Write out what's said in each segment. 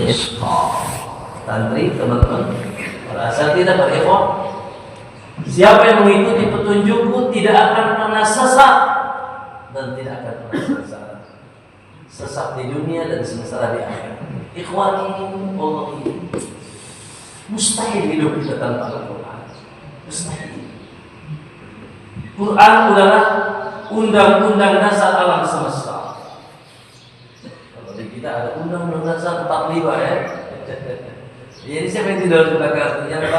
yashqa. Santri, teman-teman, para asatidzah, para ikhwan, siapa yang mengikuti petunjukku tidak akan pernah sesat dan tidak akan pernah sesat di dunia dan sengsara di akhirat. Ikhwani, wallahi, mustahil hidup kita tanpa Al-Quran. Mustahil. Quran adalah undang-undang dasar alam semesta. Kalau di kita ada undang-undang dasar 45 ya. Jadi siapa yang tidur di belakang? Yang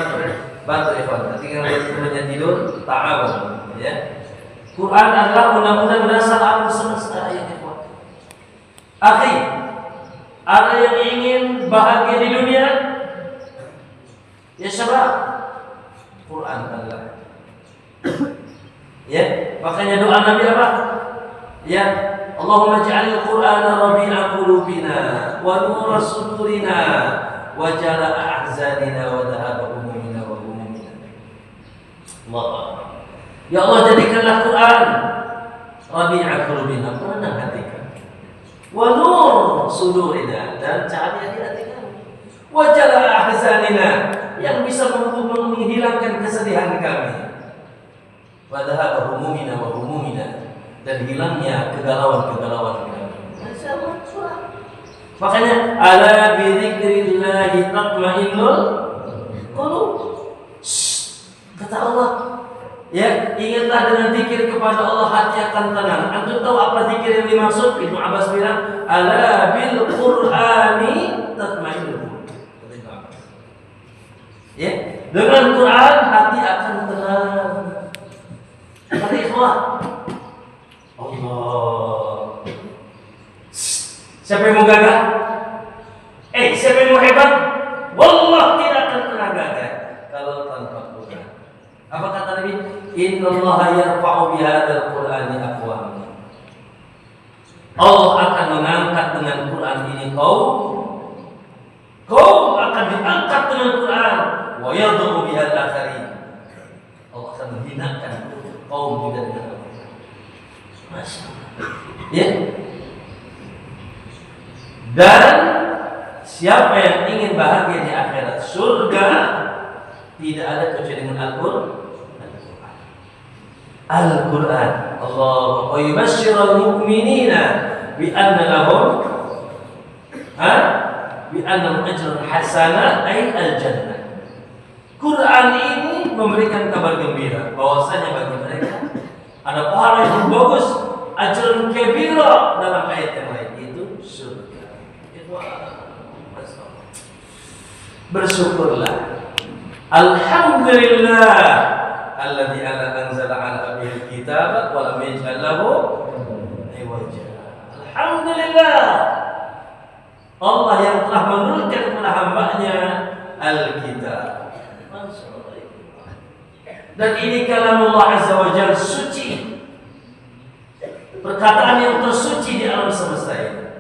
bantu ikhwan. Ketika temannya tidur, ta'awun. Ya. Quran adalah undang-undang dasar alam semesta ya ikhwan. Akhi, ada yang ingin bahagia di dunia? Ya syabab, Quran adalah. Ya, makanya doa Nabi apa? Ya, Allahumma ja'alil Qur'ana rabi'a qulubina wa nura sudurina wa jala'a ahzanina wa dhahaba humumina wa humumina. Allah. Ya Allah, jadikanlah Quran rabi'a qulubina, penenang hati kami. Wa nur sudurina, dan cahaya di hati kami. Wa jala'a ahzanina, yang bisa menghilangkan kesedihan kami. Wa dhahaba humumina wa humumina, dan hilangnya kegalauan-kegalauan kami. Masyaallah. Makanya ala bi dzikrillah tatma'innul qulub. Kata Allah, ya, ingatlah dengan zikir kepada Allah hati akan tenang. Antum tahu apa zikir yang dimaksud? Ibnu Abbas bilang, ala bil Qur'ani tatma'innul qulub. Ya, dengan Quran hati akan tenang. Kata ikhwah, Allah. Siapa yang mau gagah? Siapa yang mau hebat? Wallah tidak akan pernah gagah kalau tanpa Quran. Apa kata Nabi? Innallaha yarfa'u bihadzal Qur'ani aqwam. Allah akan mengangkat dengan Quran ini kaum akan diangkat dengan Quran. Wa yadhu bihal akharin. Allah akan menghinakan kaum juga dengan Al-Quran. Masya Allah. Ya. Dan siapa yang ingin bahagia di akhirat surga, tidak ada kecuali dengan Al-Quran. Allah wa yubashshirul mu'minina bi anna lahum ajran hasanah ay al-jannah. Quran ini memberikan kabar gembira bahwasanya bagi mereka ada pahala yang bagus, ajrun kabira dalam ayat yang lain, itu surga. Bersyukurlah. Alhamdulillah alladzi anzala ala abdihi al-kitaba wa lam yaj'al lahu iwaja. Alhamdulillah, Allah yang telah menurunkan kepada hamba-Nya Al-Kitab. Dan ini kalamullah azza wa jalla, suci, perkataan yang tersuci di alam semesta ini.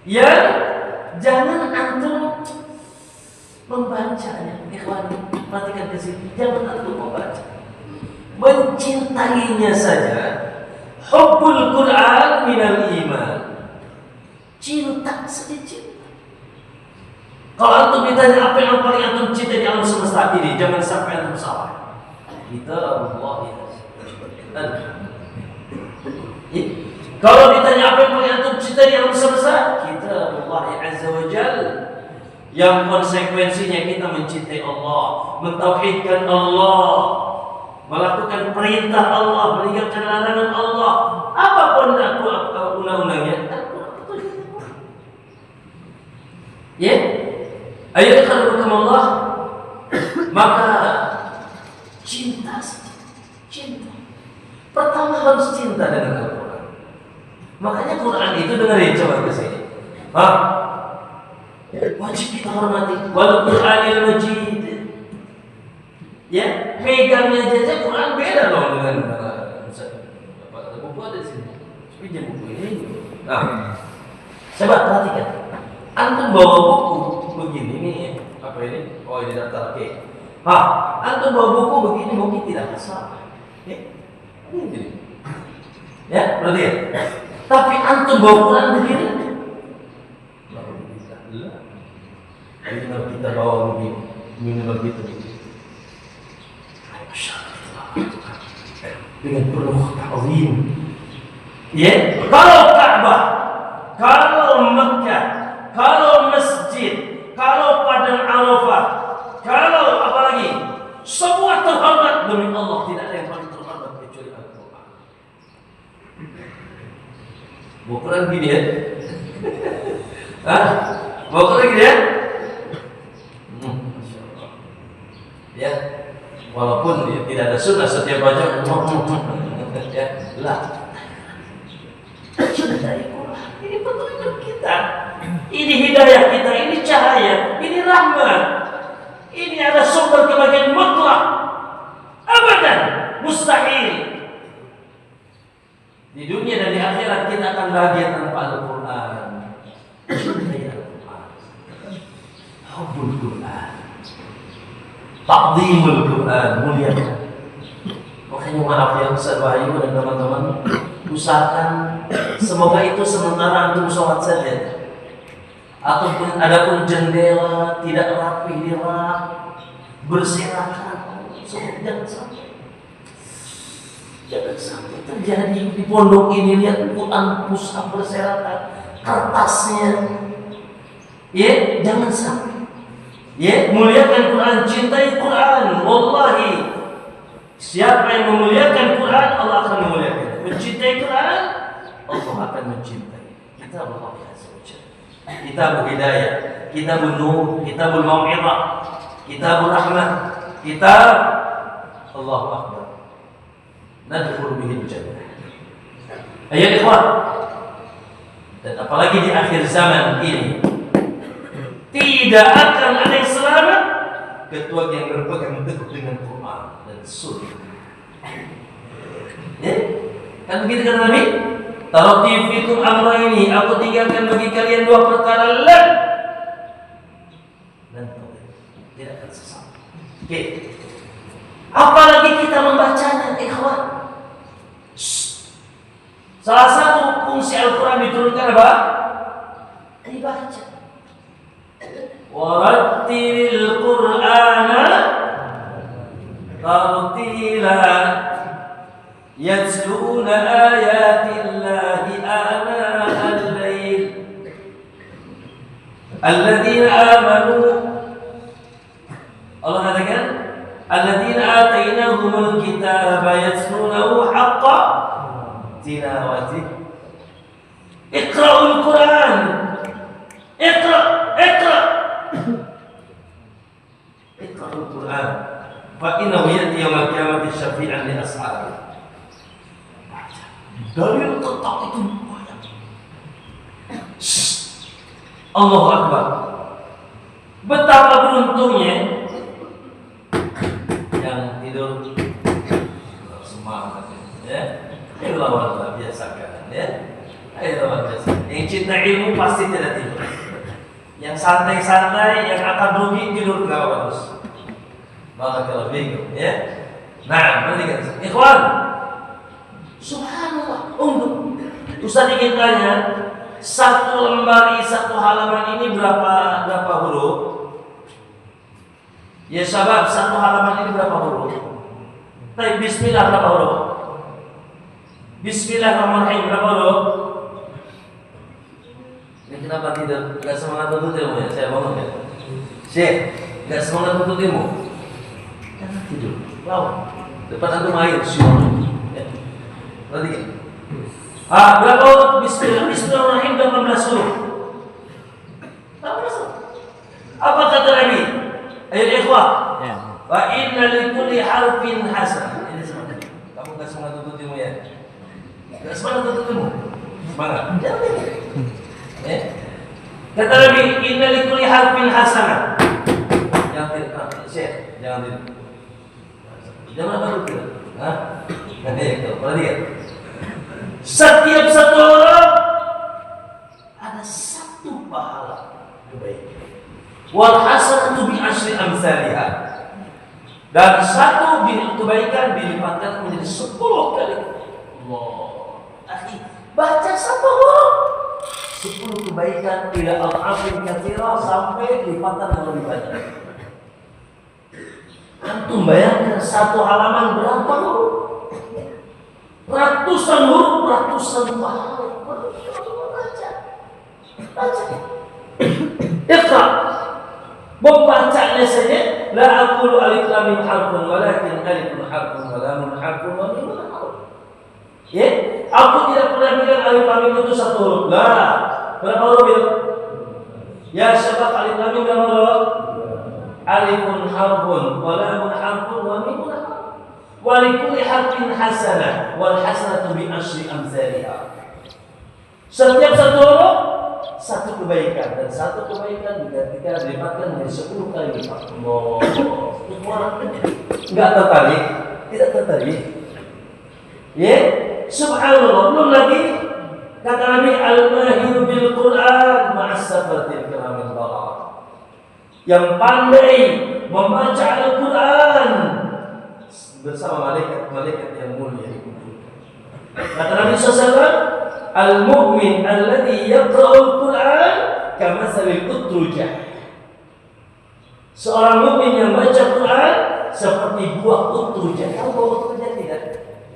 Ya, jangan antum membacanya, ikhwan, perhatikan ke sini. Jangan antum membaca, mencintainya saja. Hubbul Quran minal iman. Cinta saja cinta. Kalau antum ditanya apa yang paling antum cinta di alam semesta ini, jangan sampai antum salah. Kitabullah ya. Kalau ditanya apa yang paling antum cinta di alam semesta, Kitabullah azza wa jalla, yang konsekuensinya kita mencintai Allah, mentauhidkan Allah, melakukan perintah Allah, meninggalkan larangan Allah, apapun undang-undangnya. Ya, ayo kalau Allah, maka cinta saja, cinta. Pertama harus cinta dengan Al-Quran. Makanya Quran itu dengerin, coba ke sini. Wajib kita hormati. Wal Qur'anil Majid. Ya, megangnya aja Quran beda loh dengan buku ada di sini. Pinjam buku ini. Nah, coba perhatikan. Antum bawa buku begini nih, apa ini? Oh, ini daftar K. Antum bawa buku begini mungkin tidak masalah. Ini. Ya, berarti ya. Tapi antum bawa Quran begini. Minimal kita bawa minimal gitu. Dengan penuh ta'zim. Ya, kalau Ka'bah, kalau Mekah, kalau masjid, kalau padang Arafah, kalau apa lagi? Semua terhormat demi Allah, tidak ada yang paling terhormat kecuali Al-Quran. Bukan gini ya? Hah? Bukan gini ya? Masya Allah. Ya, walaupun tidak ada sunnah setiap baca, ya, lah. Sudah dari Quran. Ini petunjuk kita. Ini hidayah kita. Ini cahaya. Ini rahmat. Ini ada sumber kebahagiaan mutlak. Abadan mustahil. Di dunia dan di akhirat kita akan bahagia tanpa Al-Quran. Hidayah Al-Quran. Hubbul Quran. Ta'zimul Quran. Muliakan. Makanya maaf ya Ustaz Wahyu dan teman-teman, usahakan semoga itu sementara antum sholat saja. Ataupun adapun jendela tidak rapi dirak, berserakan, jangan sampai terjadi di pondok ini. Lihat Quran mushaf berserakan, kertasnya, ya jangan sampai. Ya, muliakan Quran, cintai Quran. Wallahi, siapa yang memuliakan Quran, Allah akan memuliakan. Mencintai Quran, Allah akan mencintai. Kita Allah Azza wa Jalla. Kitabul Hidayah, Kitabul Nur, Kitabul Mau'izah, Kitabul Rahmah, Kitab Allahu Akbar. Nadkhulu bihi al-jannah. Ayat ikhwan. Dan apalagi di akhir zaman ini, tidak akan ada yang selamat kecuali yang berpegang teguh dengan Quran dan Sunnah. Ya, kan begitu kata Nabi? Taraktu fikum amrayni, aku tinggalkan bagi kalian dua perkara lan tidak akan sesat. Oke. Apalagi kita membacanya, ikhwan. Salah satu fungsi Al-Quran diturunkan apa? Dibaca. Warattilil Qur'ana tartila yatluna ayatillahi ana al-layl alladzina amanu, Allah katakan alladzina atainahumul kitaba yatlunahu haqqa tilawati. Iqra'ul Quran, Iqra' Iqra'ul Quran fa innahu ya'ti yawmal qiyamati syafi'an li ashabihi. Dalil tetap itu banyak. Allahu Akbar. Betapa beruntungnya yang tidur semangat ya. Itu luar biasa kan ya. Itu luar biasa. Yang cinta ilmu pasti tidak tidur. Yang santai-santai, yang akan rugi tidur enggak bagus. Barakallahu fiikum ya. Nah, perhatikan ikhwan. Subhanallah, Ustaz ingin tanya, satu lembar satu halaman ini berapa huruf? Ya sahabat, satu halaman ini berapa huruf? Tapi Bismillah berapa huruf? Bismillahirrahmanirrahim berapa huruf? Ini kenapa tidak? Gak semangat untuk ilmu ya? Saya bangun ya. Syekh, gak semangat untuk ilmu? Jangan tidur. Wow, depan antum air, syukur. Perhatikan. Berapa huruf Bismillahirrahmanirrahim 18 huruf? 18 huruf. Apa kata Nabi? Ayo ikhwah. Ya. Wa inna likulli harfin hasan. Ini semangat. Kamu enggak semangat untuk ilmu ya? Enggak semangat untuk ilmu. Semangat. Jangan. Ya. Kata Nabi, inna likulli harfin hasanah. Jangan tidak, Syekh, jangan tidak. Jangan apa itu? Hah? Nanti ya, perhatikan. Setiap satu huruf ada satu pahala kebaikan. Wal hasanatu bi asyri amsalha. Dan satu kebaikan dilipatkan menjadi 10 kali. Allah. Akhi, baca satu huruf 10 kebaikan ila al-afin katsira sampai lipatan yang lebih banyak. Antum bayangkan satu halaman berapa huruf? Ratusan huruf, ratusan pahala. Baca. Iqra. Membacanya saja la aqulu alif lam mim harfun walakin alifun harfun wa lamun harfun wa mim harfun. Ya, aku tidak pernah bilang alif lam mim itu satu huruf. Lah, berapa huruf itu? Ya, syabab alif lam mim berapa huruf? Alifun harfun wa lamun harfun wa mim harfun. Wa likulli harfin hasanah wal hasanatu bi asyri amsalha. Setiap satu huruf satu kebaikan, dan satu kebaikan digantikan dilipatkan menjadi 10 kali lipat. Allah, enggak tertarik, tidak tertarik. Ya, subhanallah. Belum lagi kata Nabi al-mahir bil Quran ma'as safatil kiramil bararah. Yang pandai membaca Al-Quran bersama malaikat-malaikat yang mulia. Kata Nabi SAW, al-mu'min alladhi yaqra'ul Qur'an kamathalil utrujah. Seorang mukmin yang baca Quran seperti buah utrujah. Tahu buah utrujah tidak?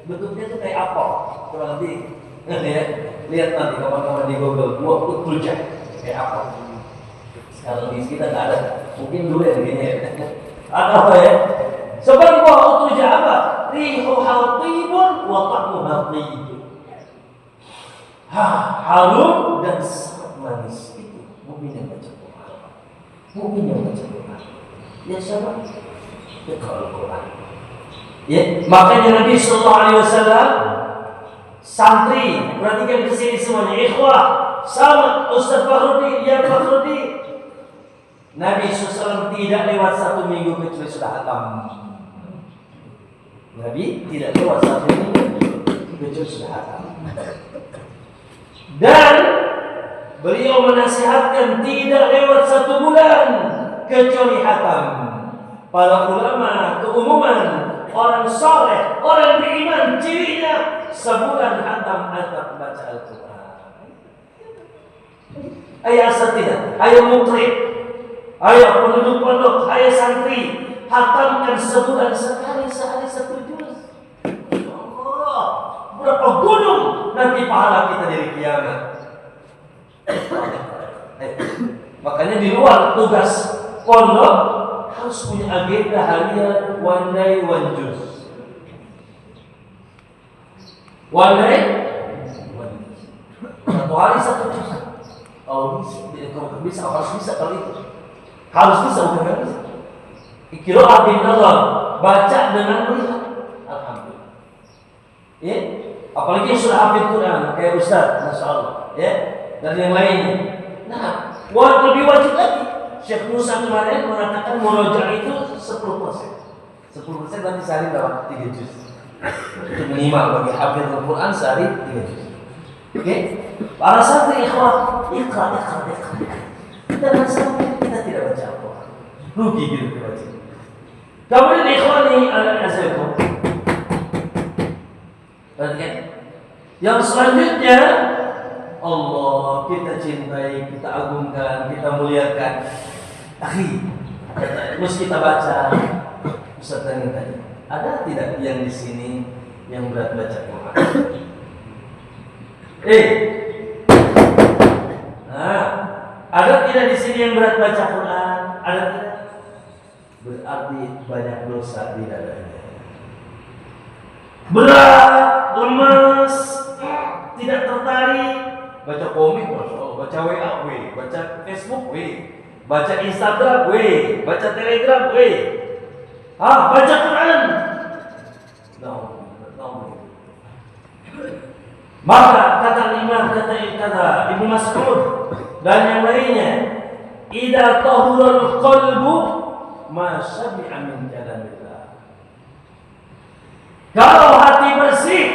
Bentuknya itu kayak apel. Kurang lebih ya. Lihat nanti kawan-kawan di Google buah utrujah kayak apel. Sekarang di kita enggak ada. Mungkin dulu yang begini ya. Ada apa ya? Seperti buah utrujah apa? Rihuha tibun wa ta'muha tibun. Harum dan sangat manis. Itu mukmin yang baca Quran. Mukmin yang baca Quran. Ya siapa? Ya Al-Quran. Ya, makanya Nabi sallallahu alaihi wasallam santri, perhatikan ke sini semuanya, ikhwah, sama Ustaz Fakhrudi, ya Fakhrudi. Nabi sallallahu tidak lewat 1 minggu kecuali sudah khatam. Nabi tidak lewat 1 minggu kecuali sudah khatam. Dan beliau menasihatkan tidak lewat 1 bulan kecuali hatam. Para ulama keumuman orang saleh, orang beriman cirinya sebulan hatam atau baca Al-Quran. Ayah asatidah, ayah muqri, ayah penduduk pondok, ayah santri, hatamkan sebulan sekali, sehari 1 juz. Allah, berapa gunung nanti pahala kita dari kiamat. Makanya di luar tugas pondok harus punya agenda harian one day one juz. One day one juz. 1 hari 1 juz. Kalau bisa harus bisa kali itu. Harus bisa, bukan bisa. Qira'ah bin nazar, baca dengan melihat. Alhamdulillah. Ya. Apalagi yang sudah hafid Quran kayak Ustaz, Masya Allah, ya, dan yang lainnya. Nah, lebih wajib lagi. Syekh Musa kemarin mengatakan murojaah itu 10%. 10% nanti sehari dapat 3 juz. Itu minimal bagi hafid Al-Quran sehari 3 juz. Oke? Para santri ikhwah, ikhra. Kita nggak sampai kita tidak baca Al-Quran. Rugi gitu kita baca. Kemudian ikhwani al-azaikum. Perhatikan. Yang selanjutnya, Allah kita cintai, kita agungkan, kita muliakan. Akhi, terus kita baca. Ustaz tanya, ada tidak yang di sini yang berat baca Quran? Nah, ada tidak di sini yang berat baca Quran? Ada tidak? Berarti banyak dosa di dadanya. Berat, lemas, tidak tertarik, baca komik, Masya Allah, baca WA, baca Facebook, baca Instagram, baca Telegram, baca Quran. No. Maka kata Imam, kata Ibnu Mas'ud dan yang lainnya, idza tahurul qalbu ma syabi'a min kalamillah. Kalau hati bersih,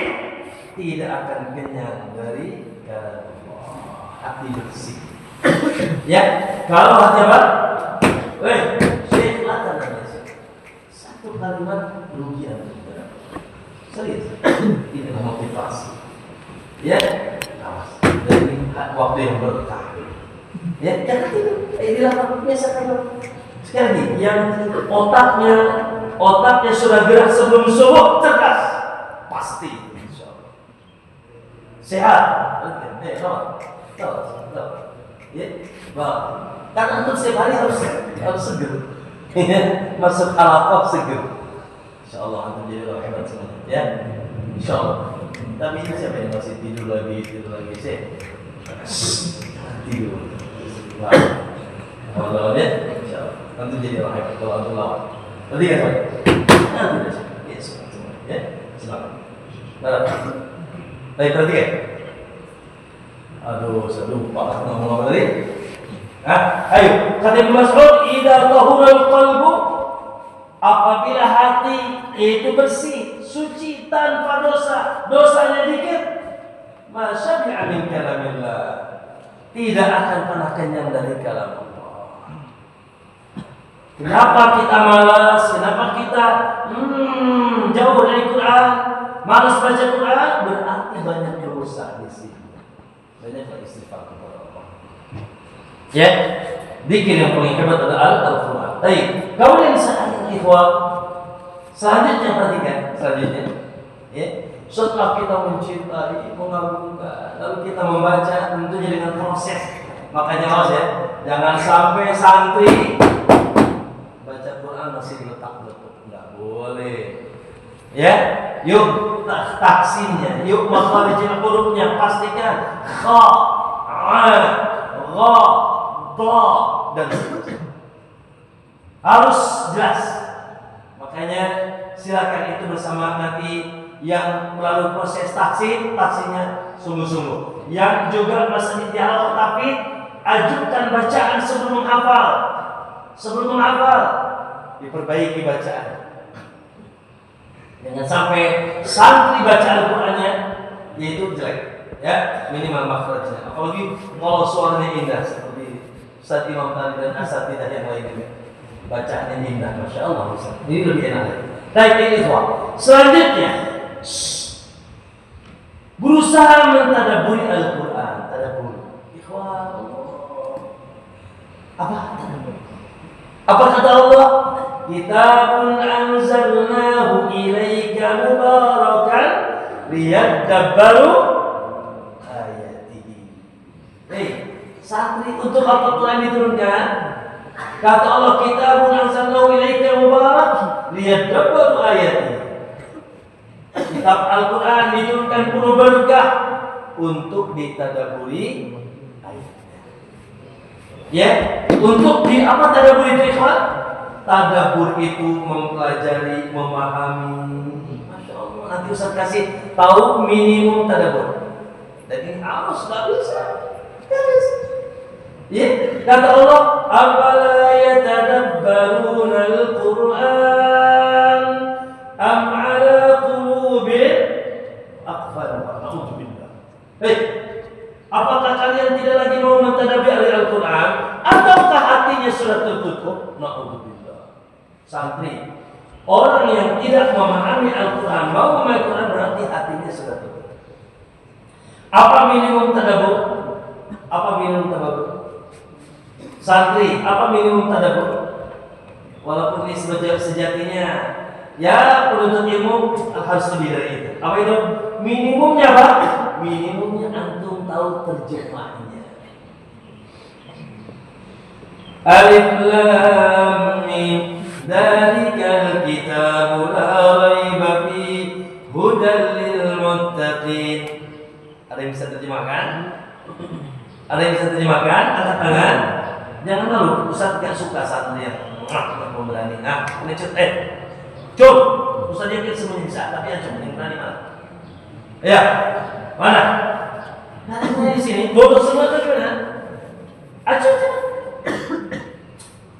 tidak akan kenyang dari kalam Allah. Hati bersih. Ya, kalau hati apa? Syekh Latan satu kalimat rugian. Serius. Ini motivasi. Ya, awas. Dari waktu yang berkah. Ya, jangan tidur. Inilah biasakan. Sekali lagi, yang otaknya sudah gerak sebelum subuh, cerdas, pasti insya Allah sehat. Ya, kan antum setiap hari harus seger. Masuk halaqah seger. Insya Allah antum jadi orang hebat semuanya. Ya, insya Allah. Tapi ini siapa yang masih tidur lagi sih? Tidur. Kalau ya, insya Allah antum jadi orang hebat kalau antum lawan. Nanti kan Pak? Nanti dah. Ya, semua. Ya, selamat. Baik, perhatikan. Aduh, saya lupa ngomong apa tadi. Ayo, kata Ibnu Mas'ud, idza tahurul qalbu, apabila hati itu bersih, suci tanpa dosa, dosanya dikit, masyabi'a min kalamillah, tidak akan pernah kenyang dari kalam Allah. Kenapa kita malas? Kenapa kita jauh dari Quran? Malas baca Quran berarti banyak dosa di sini. Banyaklah istighfar kepada Allah. Ya, zikir yang paling hebat adalah Al-Quran. Baik, kemudian sayang ikhwah, selanjutnya perhatikan, ya, setelah kita mencintai, mengagungkan, lalu kita membaca tentunya dengan proses. Makanya awas ya, jangan sampai santri baca Quran masih letak-letak, nggak boleh. Ya, yuk taksimnya, yuk makharijul hurufnya pastikan kha, gha, dha dan seterusnya. Harus jelas. Makanya silakan itu bersama nanti yang melalui proses taksinya sungguh-sungguh. Yang juga masih dialog tapi ajukan bacaan sebelum menghafal. Sebelum menghafal diperbaiki bacaan. Jangan sampai santri baca Al-Qur'annya itu jelek, ya, minimal makhrajnya. Apalagi kalau suaranya indah seperti Ustaz Imam tadi dan asatidah yang lainnya. Bacaannya indah, Masya Allah. Ini lebih enak lagi. Baik, ini ikhwah. Selanjutnya, berusaha mentadabburi Al-Qur'an. Tadabbur. Ikhwah, apa tadabbur? Apa kata Allah? Kitabun anzalnahu ilaika mubarakan liyadabbaru ayatihi. Santri, untuk apa Quran diturunkan? Kata Allah, kitabun anzalnahu ilaika mubarak liyadabbaru ayatihi. Kitab Al-Quran diturunkan penuh berkah untuk ditadaburi ayatnya. Ya, untuk di apa tadabbur itu, ikhwan? Tadabbur itu mempelajari, memahami. Masya Allah. Nanti Ustaz kasih tahu minimum tadabbur. Dan ini harus nggak bisa. Ya, kata Allah, "Afala yatadabbaruna al-Qur'an am 'ala qulubin aqfalha?" A'udzubillah. Apakah kalian tidak lagi mau mentadabburi Al-Qur'an ataukah hatinya sudah tertutup? Na'udzubillah. Santri, orang yang tidak memahami Al-Quran, mau memahami Al-Quran berarti hatinya sudah tutup. Apa minimum tadabbur? Apa minimum tadabbur? Santri, apa minimum tadabbur? Walaupun ini sejatinya, ya penuntut ilmu harus lebih dari itu. Apa itu? Minimumnya apa? Minimumnya antum tahu terjemahnya. Alif Lam Mim. Dzalikal kitabu la raiba fi hudal lil muttaqin. Ada yang bisa terjemahkan? Ada yang bisa terjemahkan? Angkat tangan. Jangan malu, Ustaz tidak suka santri yang berani. Ini Cuk. Ustaz yakin semuanya bisa, tapi yang cuma yang berani mana? Ya, mana? Nanti di sini, bodoh semua tuh gimana? Acuh.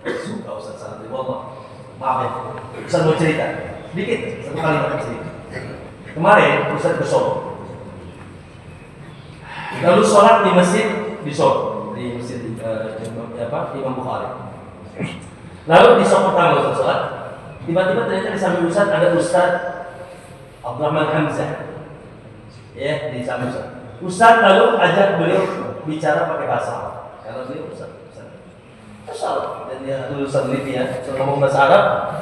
Suka Ustaz santri, wallah. Maaf ya, Ustaz mau cerita sedikit, satu kalimat cerita. Kemarin Ustaz ke Solo, lalu sholat di masjid di Solo, di masjid Imam Bukhari. Lalu di sholat pertama Ustaz sholat, tiba-tiba ternyata di samping Ustaz ada Ustaz Abdurrahman Hamzah, ya, di samping Ustaz. Ustaz lalu ajak beliau bicara pakai bahasa Arab. Karena dia bahasa Arab dan dia lulusan Libya, ngomong bahasa Arab.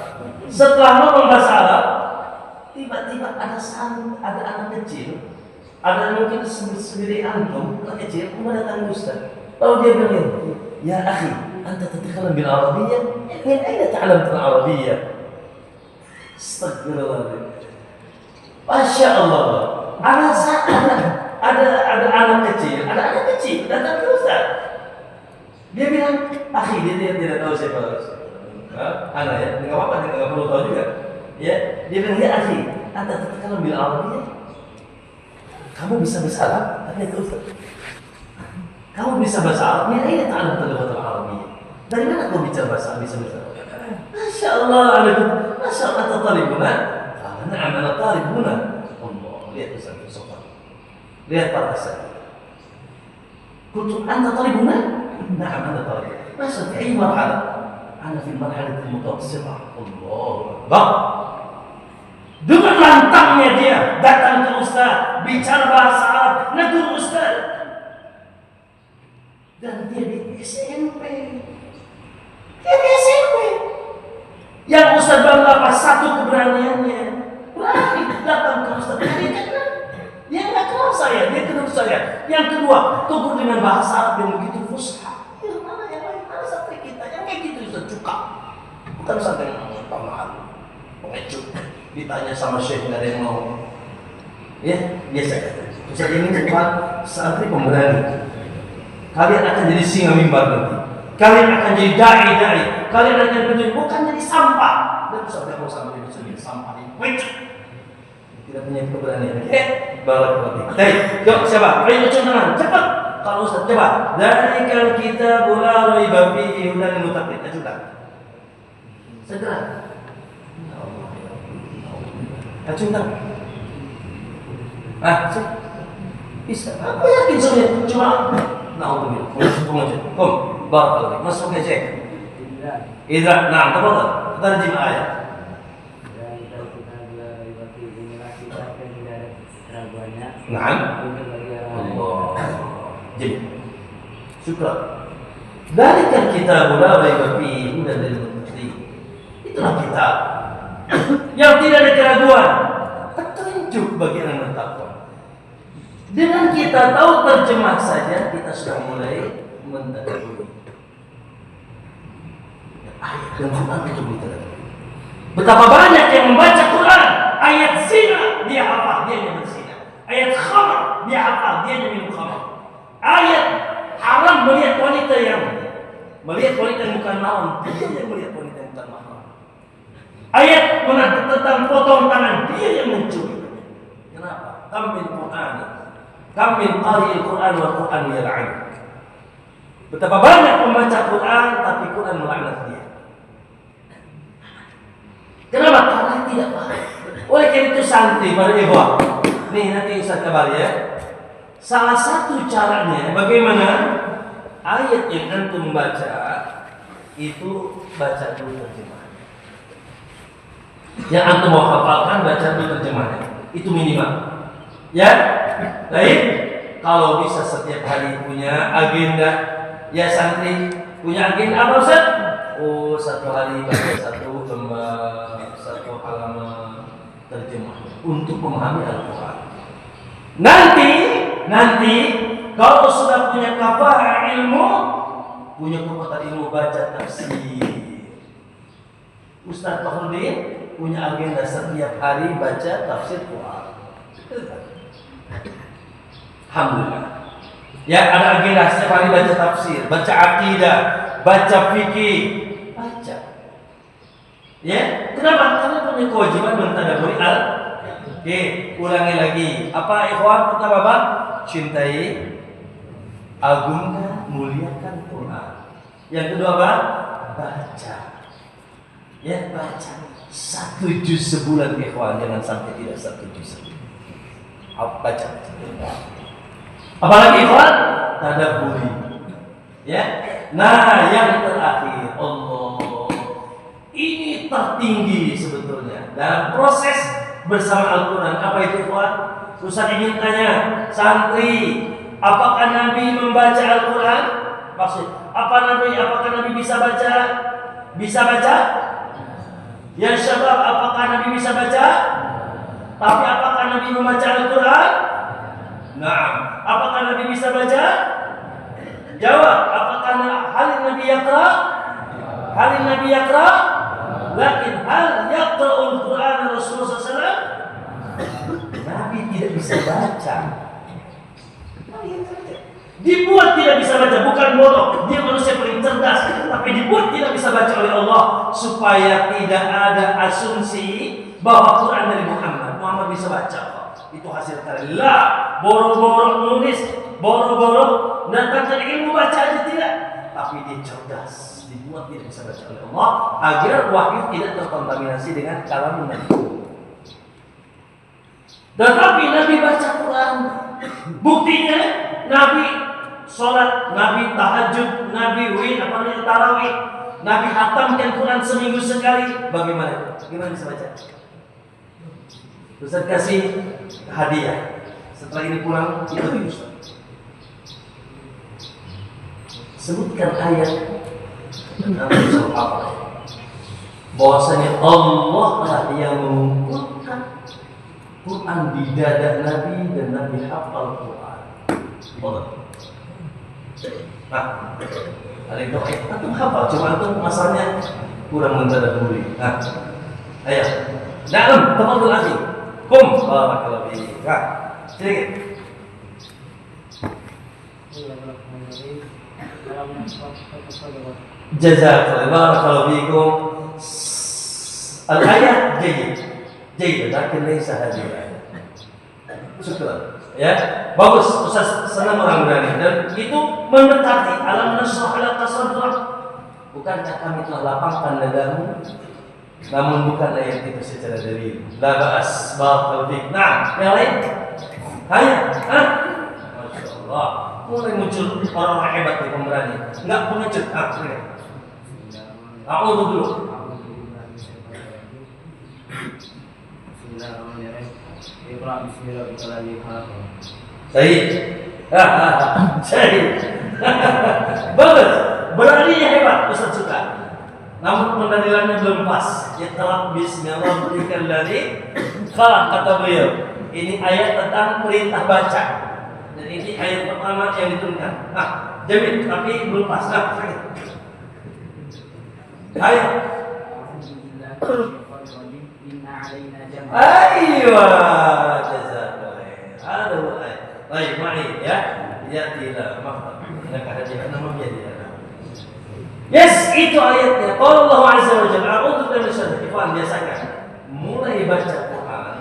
Setelah ngomong bahasa Arab, tiba-tiba ada anak kecil, ada mungkin sendiri antum, anak kecil, kemudian datang Ustaz. Lalu dia bilang, ya akhi, anta tatakalam bil Arabiyyah? Min aina ta'lamta al Arabiyyah? Astagfirullahaladzim. Masya Allah. Ada anak kecil datang ke Ustaz. Dia bilang, akhi, dia tidak tahu siapa Ustaz. Anak ya, nggak apa-apa, nggak perlu tahu juga. Ya, dia bilang, ya akhi, anta tatakalam bil Arabiyyah? Kamu bisa bahasa Arab? Tanya ke Ustaz. Kamu bisa bahasa Arab? Min aina ta'lamta al Arabiyyah? Dari mana kau bicara bahasa Arab? Bisa bahasa Arab? Masya Allah, Masya Allah, anta talibuna? Na'am, ana talibuna. Allah, lihat Ustaz, sopan. Lihat para Ustaz. Kuntum anta talibuna? Na'am, anta talibuna. Masya fi ayi marhala? Ana fi marhala al-mutawassitah. Allah Akbar. Dengan lantangnya dia datang ke Ustaz, bicara bahasa Arab, negur Ustaz. Dan dia di SMP. Dia di SMP. Yang Ustaz bangga apa? Satu keberaniannya. Berani datang ke Ustaz. Dia nggak kenal saya, dia kenal saya. Yang kedua, tubuh dengan bahasa Arab yang begitu fusha. Yang mana yang lain? Mana sampai kita? Yang kayak gitu Ustaz cuka. Bukan sampai yang pemahaman, pengecut. Ditanya sama Syekh nggak ada yang mau. Ya, biasa kata. Ustaz ini bukan santri pemberani. Kalian akan jadi singa mimbar nanti. Kalian akan jadi dai. Kalian akan menjadi bukan jadi sampah. Dan sampai mau sampai jadi sampah ini. Tidak punya keberanian. Barakallahu. Baik, yuk siapa? Ayo ucap tangan, cepat. Kalau Ustaz coba. Dzalikal kitabu la raiba fihi hudan lil muttaqin. Ajukan. Segera. Ajukan. Bisa. Aku yakin sebenarnya. Cuma na'udzubillah. Kom, barakallahu. Masuk aja. Idza, na'am, tafadhal. Tarjim ayat. Na'am. Allah. Jadi, syukran. Dzalikal kitabu la raiba fihi hudan lil muttaqin. Itulah kitab yang tidak ada keraguan, petunjuk bagi orang bertakwa. Dengan kita tahu terjemah saja, kita sudah mulai mentadabburi ayat dan Quran untuk ditadabburi. Betapa banyak yang membaca Quran, ayat zina dia hafal, dia yang berzina. Ayat khamar dia hafal, dia yang minum khamar. Ayat haram melihat wanita yang bukan mahram, dia yang melihat wanita yang bukan mahram. Ayat tentang potong tangan, dia yang mencuri. Kenapa? Kam min Quran, kam min qari'il Quran wa Quran yal'an. Betapa banyak membaca Quran tapi Quran melaknat dia. Kenapa? Karena tidak paham. Oleh karena itu santri pada ikhwah. Nih nanti Ustaz kabar ya. Salah satu caranya bagaimana ayat yang antum baca itu baca dulu terjemahan. Yang antum mau hafalkan baca dulu terjemahannya. Itu minimal. Ya? Baik. Kalau bisa setiap hari punya agenda, ya santri punya agenda apa Ustaz? Oh, satu hari baca satu halaman terjemah untuk memahami Al-Quran. Nanti kalau sudah punya kafah ilmu, punya kekuatan ilmu baca tafsir. Ustaz Fakhruddin punya agenda setiap hari baca tafsir Quran. Alhamdulillah. Ya ada agenda setiap hari baca tafsir, baca akidah, baca fikih, baca. Ya, kenapa? Karena punya kewajiban mentadabburi Oke, ulangi lagi. Apa ikhwan? Pertama Bang, cintai, agungkan, muliakan Quran. Yang kedua Bang, baca. Ya, baca. 1 juz sebulan ikhwan, jangan sampai tidak 1 juz sebulan. Baca. Apalagi ikhwan, tadabburi. Ya. Nah, yang terakhir, Allah. Ini tertinggi sebetulnya dalam proses bersama Al-Quran. Apa itu ikhwan? Ustaz ingin tanya, santri apakah Nabi membaca Al-Quran? Maksud, apakah Nabi bisa baca? Bisa baca? Ya syabab, apakah Nabi bisa baca? Tapi apakah Nabi membaca Al-Quran? Nah, apakah Nabi bisa baca? Jawab, apakah hal Nabi yaqra? Hal Nabi yaqra? Lakin hal yaqra'ul Quran Rasulullah SAW? Nabi tidak bisa baca. Dibuat tidak bisa baca, bukan bodoh. Dia manusia paling cerdas, tapi dibuat tidak bisa baca oleh Allah supaya tidak ada asumsi bahwa Quran dari Muhammad. Muhammad bisa baca. Itu hasil karya. Boro-boro nulis, boro-boro datangkan ilmu baca aja tidak. Tapi dia cerdas, dibuat tidak bisa baca oleh Allah agar wahyu tidak terkontaminasi dengan kalam Nabi. Tetapi Nabi baca Quran. Buktinya Nabi sholat, Nabi tahajud, Nabi tarawih, Nabi hatamkan Quran seminggu sekali. Bagaimana? Gimana bisa baca? Ustaz kasih hadiah. Setelah ini pulang itu di Ustaz. Sebutkan ayat Nabi apa? Bahwasanya Allah lah yang mengumpulkan Quran di dada Nabi dan Nabi hafal Quran. Nah, ada yang doa itu hafal, cuma itu masalahnya kurang mentadaburi. Nah, ayo, dalam tafadhol akhi. Barakallahu fiik. Nah, sedikit. Jazakallahu barakallahu fiikum. Al-ayat jayyid, tapi laisa hadhihi al-ayat. Syukran. Ya, bagus. Ustaz senang orang berani dan itu mendekati alam nasrah laka sadrak. Bukankah kami telah lapangkan dadamu? Namun bukan ayat itu secara dalil. La ba'as, barakallahu fiik. Nah, yang lain? Masya Allah. Mulai muncul orang-orang hebat yang pemberani. Enggak pengecut. A'udzu dulu. Bagus. Beraninya hebat, Ustaz suka. Namun pendalilannya belum pas. Iqra bismillahirrahmanirrahim. Kata beliau, ini ayat tentang perintah baca. Dan ini ayat pertama yang diturunkan. Jamin, tapi belum pas. Ayat. Aywa, jazakallah. Ada ayat. Baik, mari ya. Yatilah maqta. Innaka hadiyan namiyya. Yes, itu ayatnya. Qala Allah Azza wa Jalla, a'udzu billahi minasyaitonir rajim. Biasakan mulai baca Quran.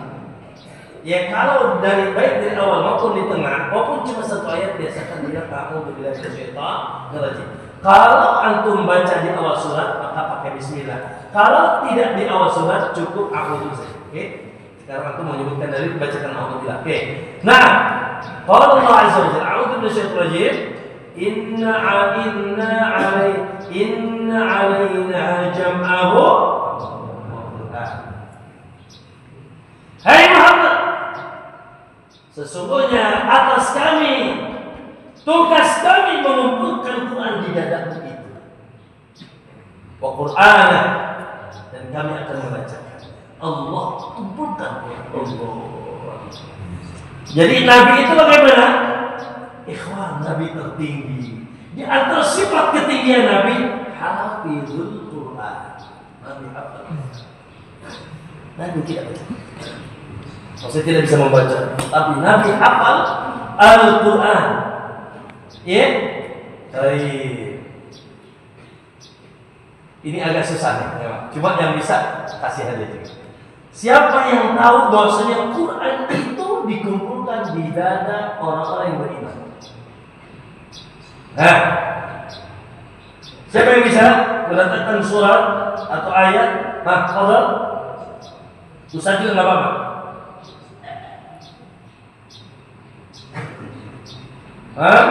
Ya kalau baik dari awal maupun di tengah maupun cuma satu ayat biasakan dia a'udzu billahi minasyaitonir rajim. Kalau antum baca di awal surat maka pakai bismillah. Kalau tidak di awal surat cukup a'udzu saja. Oke? Sekarang antum menyebutkan dari bacakan a'udzu billah. Oke. Nah, qala Allah Azza wa Jalla, a'udzu minasyaitonir rajim. Inna alaina jam'ahu. Hai Muhammad, sesungguhnya atas kami, tugas kami mengumpulkan Quran di dadamu itu. Wa Qur'an, dan kami akan membacakan. Allah kumpulkan Allah. Jadi Nabi itu bagaimana? Ikhwan, Nabi tertinggi. Di antara sifat ketinggian Nabi, hafizul Quran. Nabi hafal. Nabi tidak baca. Maksudnya tidak bisa membaca, tapi Nabi hafal Al-Quran. Ya? Baik. Ini agak susah nih, memang. Cuma yang bisa kasih hadiah juga. Siapa yang tahu bahwasanya Quran itu dikumpulkan di dada orang-orang yang beriman? Nah, siapa yang bisa meletakkan surat atau ayat? Fadhal. Ustaz juga enggak apa-apa. Nah,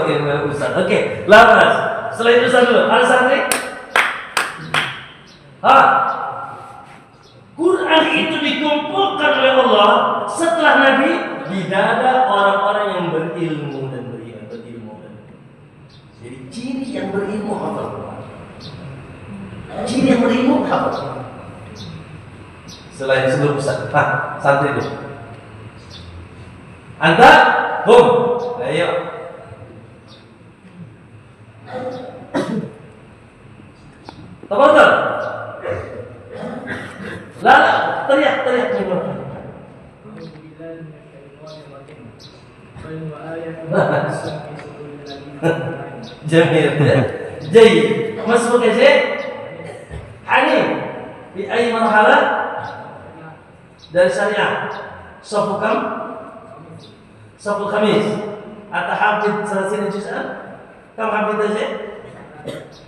ilmu Ustaz. Oke, laras. Selain Ustaz dulu, ada santri? Quran itu dikumpulkan oleh Allah setelah Nabi di dada orang-orang yang berilmu dan berilmu. Jadi ciri yang berilmu hafal Quran. Ciri yang berilmu hafal Quran. Selain sebelum Ustaz, santri dulu. Anta, ayo. Tafadhal. teriak Jamil. Jayyid. Masuk ke Hanim. Di ay marhala dari syariah. Saful Khamis. Atau hafid 30 juz'an? Kam hafid aja?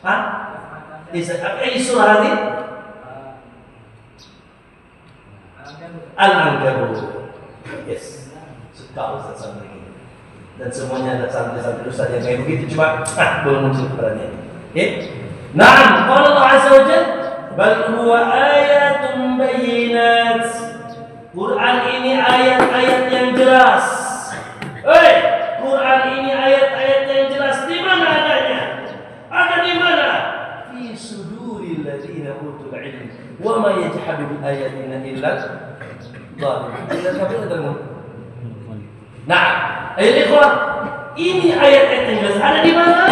Apa surah ini? Al-Ankabut. Yes. Suka Ustaz sampai ini. Dan semuanya ada santri-santri Ustaz yang kayak begitu, cuma belum muncul keberanian. Oke? Naam, qala Allah azza wa jalla, bal huwa ayatun bayyinat. Quran ini ayat-ayat yang jelas. Quran ini ayat-ayat yang jelas. Di mana adanya? Ada di mana? Fi suduril ladzina utul ilm. Wa ma yajhadu bi ayatina illa dhalim. Nah, ikhwan, ini ayat-ayat yang jelas ada di mana?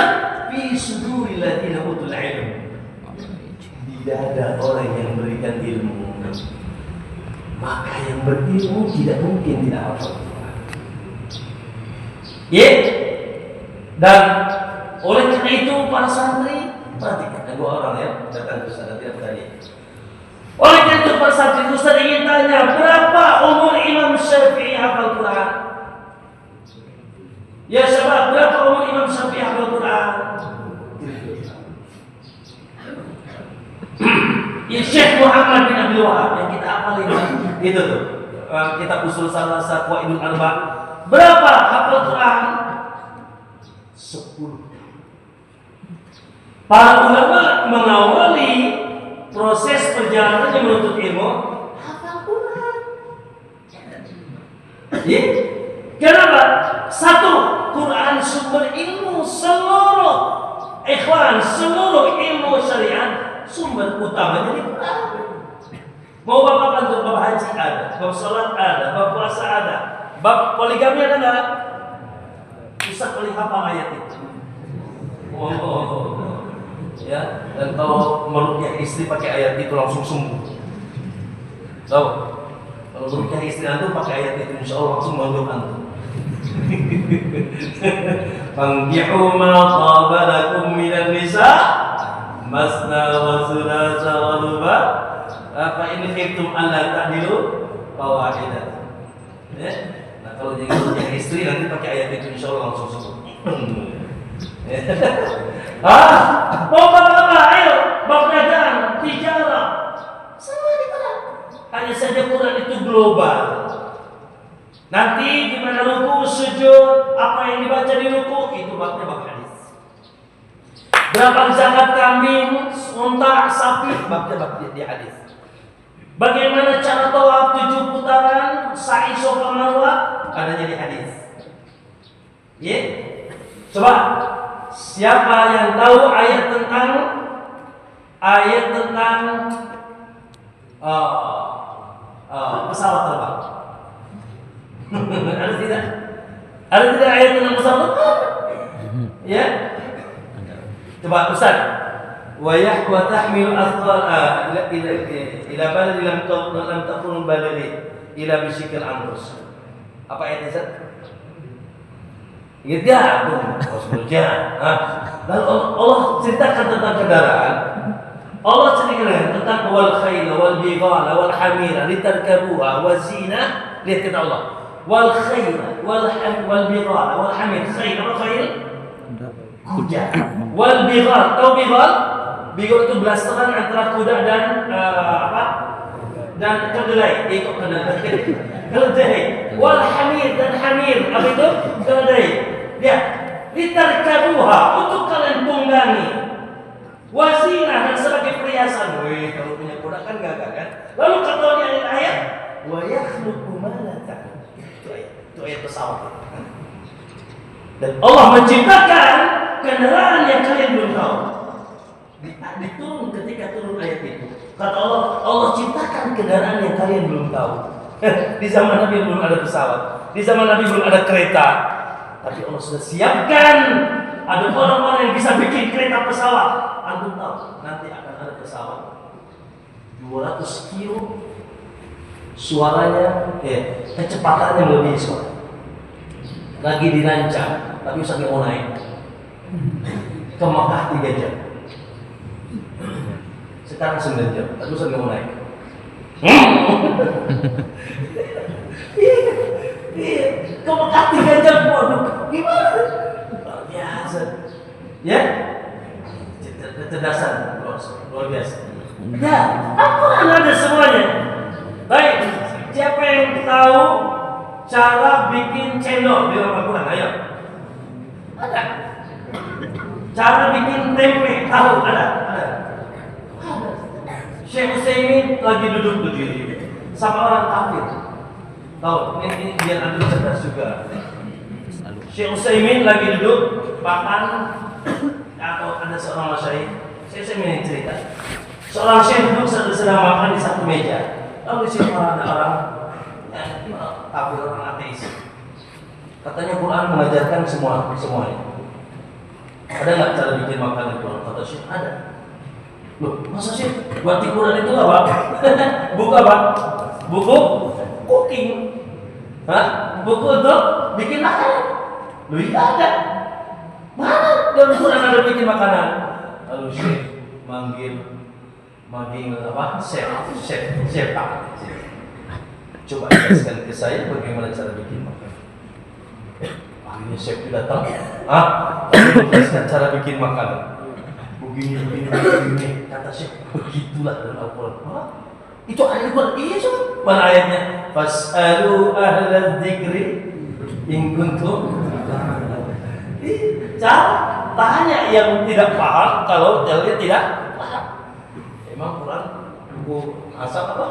Fi suduril ladzina utul ilm. Di dada orang yang memberikan ilmu. Maka yang berilmu tidak mungkin tidak hafal. Dan oleh karena itu para santri, perhatikan ada 2 orang ya datang ke sana tidak tadi. Oleh karena itu para santri Ustaz ingin tanya, berapa umur Imam Syafi'i hafal Quran? Ya syabab, berapa umur Imam Syafi'i hafal Quran? Ya Syekh Muhammad bin Abdul Wahab yang kita hafal itu tuh. Kitab Usul Salasa, Qawaidul Arba. Berapa hafal Quran? 10. Para ulama mengawali proses perjalanan yang menuntut ilmu hafal Quran. Kenapa? 1, Quran sumber ilmu seluruh ilmu syariat sumber utamanya di Quran. Mau bapak bantu bab haji ada, bab salat ada, bab puasa ada, bab poligami ada enggak? Ustaz paling hafal ayat itu. Ya, dan kalau merukyah istri pakai ayat itu langsung sembuh. Tahu? Kalau merukyah istri antum pakai ayat itu insyaallah langsung sembuh antum. Fangihu ma taba lakum minan nisa masna wa thulatha wa ruba fa in khiftum alla ta'dilu fawahidah. Ya. Nah, kalau jadi istri nanti pakai ayat itu insyaallah langsung sembuh. Mau apa? Ayo, bab dagang, tijarah. Semua di Quran. Hanya saja Quran itu global. Nanti di mana ruku, sujud, apa yang dibaca di ruku itu babnya bab hadis. Berapa zakat kambing, unta, sapi, babnya bab di hadis. Bagaimana cara tawaf 7 putaran, sa'i Safa Marwah, adanya di hadis. Coba siapa yang tahu ayat tentang pesawat terbang? Ada tidak? Ada tidak ayat tentang pesawat terbang? Ya? Coba Ustaz. Wa tahmilu athqal ila balad lam takun balighi ila bisikil anfus. Apa ayatnya Ustaz? Ingat ya, Rasulullah. Lalu Allah ceritakan tentang kendaraan. Allah ceritakan tentang wal khayla wal bighala wal hamira litarkabuha wa zina. Lihat kata Allah. Wal khayla wal bighala wal hamir. Khayl apa khayl? Kuda. Wal bighal. Tahu bighal? Bighal itu blasteran antara kuda dan dan kedelai. Itu kedelai. Wal hamir dan hamir. Apa itu? Kedelai. Lihat, litarkabuha, untuk kalian tunggangi, wazinah, dan sebagai perhiasan. Wih, kalau punya kuda kan gagah kan. Lalu kata ayat wa yakhluqu ma la ta'lamun. Itu ayat pesawat. Dan Allah menciptakan kendaraan yang kalian belum tahu. Diturun ketika turun ayat itu. Kata Allah, Allah ciptakan kendaraan yang kalian belum tahu. Di zaman Nabi belum ada pesawat, di zaman Nabi belum ada kereta, tapi Allah sudah siapkan. Ada orang-orang yang bisa bikin kereta pesawat. Antum tahu nanti akan ada pesawat 200 kilo, suaranya, kecepatannya melebihi suara. Lagi dirancang, tapi usah mau naik ke Makkah 3 jam. Sekarang 9 jam, tapi usah mau naik. Iya, ke Makkah 3 jam, waduh, gimana? Luar biasa, ya, kecerdasan luar biasa. Ya, Al-Quran ada semuanya. Baik, siapa yang tahu cara bikin cendol di dalam Al-Quran? Ayo. Ada. Cara bikin tempe, tahu? Ada. Syekh Utsaimin lagi duduk berdiri sama orang kafir. Tahu? Ini biar anda cerdas juga. Syekh Utsaimin lagi duduk makan, atau ada seorang masyayikh. Syekh Utsaimin cerita. Seorang syekh duduk sedang makan di satu meja. Lalu di situ ada orang kafir, orang ateis. Katanya Quran mengajarkan semuanya. Ada nggak cara bikin makanan Quran? Kata syekh, ada. Loh, masa sih? Berarti Quran itu apa? Buku apa? Buku cooking. Hah? Buku untuk bikin makanan. Loh, iya ada. Mana dalam Quran ada bikin makanan? Lalu syekh manggil apa? Chef. Coba jelaskan ke saya bagaimana cara bikin makanan. Akhirnya chef datang. Jelaskan cara bikin makanan. Begini. Kata chef, begitulah dalam Al-Quran. Itu ayat Al-Quran. Iya coba. Mana ayatnya? Fas'alu ahla dzikri in kuntum. Tanya yang tidak paham kalau dia tidak paham. Emang Quran buku asal apa?